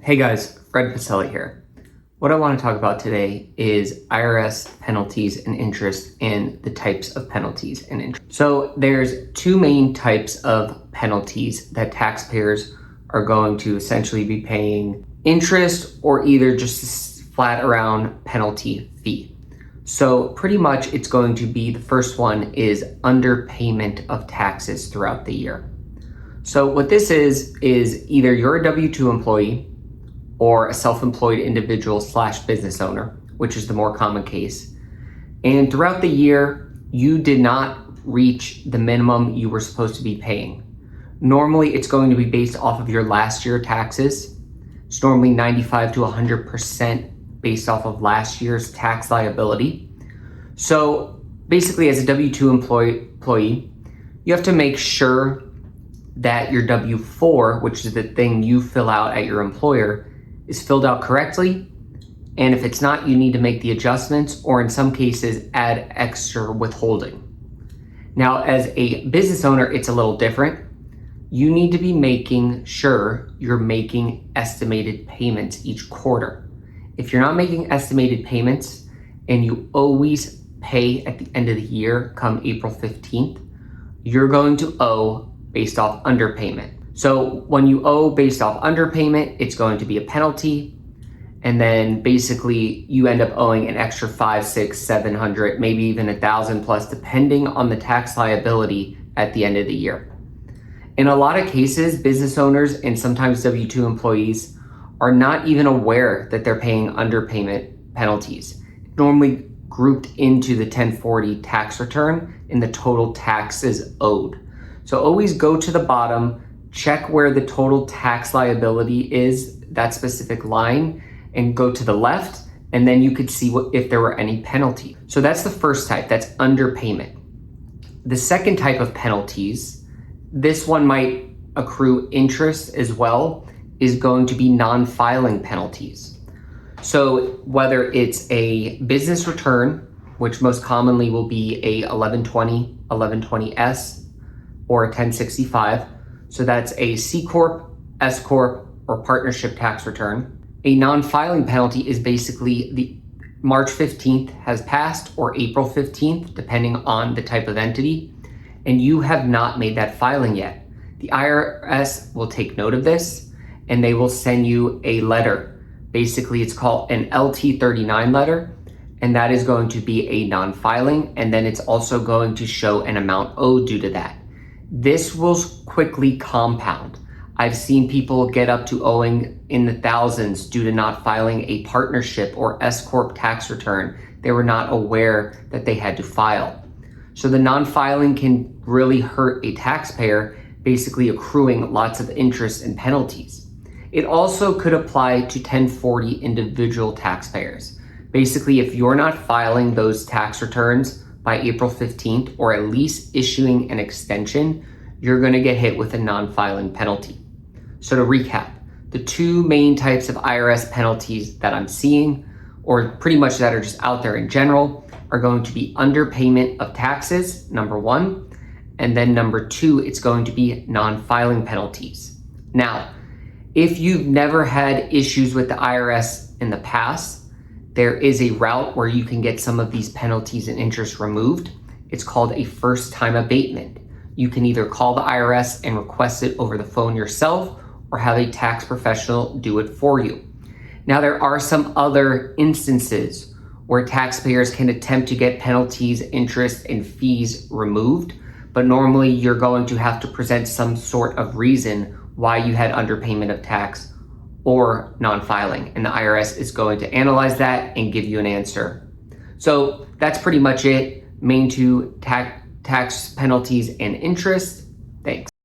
Hey guys, Fred Passelli here. What I want to talk about today is IRS penalties and interest and the types of penalties and interest. So there's two main types of penalties that taxpayers are going to essentially be paying: interest or either just a flat around penalty fee. So pretty much it's going to be, the first one is underpayment of taxes throughout the year. So what this is either you're a W-2 employee or a self-employed individual / business owner, which is the more common case. And throughout the year, you did not reach the minimum you were supposed to be paying. Normally, it's going to be based off of your last year taxes. It's normally 95 to 100% based off of last year's tax liability. So basically, as a W-2 employee, you have to make sure that your W-4, which is the thing you fill out at your employer, is filled out correctly. And if it's not, you need to make the adjustments, or in some cases, add extra withholding. Now, as a business owner, it's a little different. You need to be making sure you're making estimated payments each quarter. If you're not making estimated payments and you always pay at the end of the year come April 15th, you're going to owe based off underpayment. So when you owe based off underpayment, it's going to be a penalty. And then basically you end up owing an extra 500, 600, 700, maybe even 1,000 plus, depending on the tax liability at the end of the year. In a lot of cases, business owners and sometimes W-2 employees are not even aware that they're paying underpayment penalties. Normally grouped into the 1040 tax return in the total taxes owed. So always go to the bottom, check where the total tax liability is, that specific line, and go to the left, and then you could see if there were any penalties. So that's the first type, that's underpayment. The second type of penalties, this one might accrue interest as well, is going to be non-filing penalties. So whether it's a business return, which most commonly will be a 1120, 1120S, or a 1065. So that's a C Corp, S Corp, or partnership tax return. A non-filing penalty is basically the March 15th has passed or April 15th, depending on the type of entity, and you have not made that filing yet. The IRS will take note of this and they will send you a letter. Basically, it's called an LT39 letter, and that is going to be a non-filing, and then it's also going to show an amount owed due to that. This will quickly compound. I've seen people get up to owing in the thousands due to not filing a partnership or S Corp tax return. They were not aware that they had to file. So the non-filing can really hurt a taxpayer, basically accruing lots of interest and penalties. It also could apply to 1040 individual taxpayers. Basically, if you're not filing those tax returns by April 15th, or at least issuing an extension, you're going to get hit with a non-filing penalty. So to recap, the two main types of IRS penalties that I'm seeing, or pretty much that are just out there in general, are going to be underpayment of taxes, number one, and then number two, it's going to be non-filing penalties. Now, if you've never had issues with the IRS in the past, there is a route where you can get some of these penalties and interest removed. It's called a first-time abatement. You can either call the IRS and request it over the phone yourself, or have a tax professional do it for you. Now, there are some other instances where taxpayers can attempt to get penalties, interest, and fees removed, but normally you're going to have to present some sort of reason why you had underpayment of tax or non-filing, and the IRS is going to analyze that and give you an answer. So that's pretty much it. Main two, tax penalties and interest. Thanks.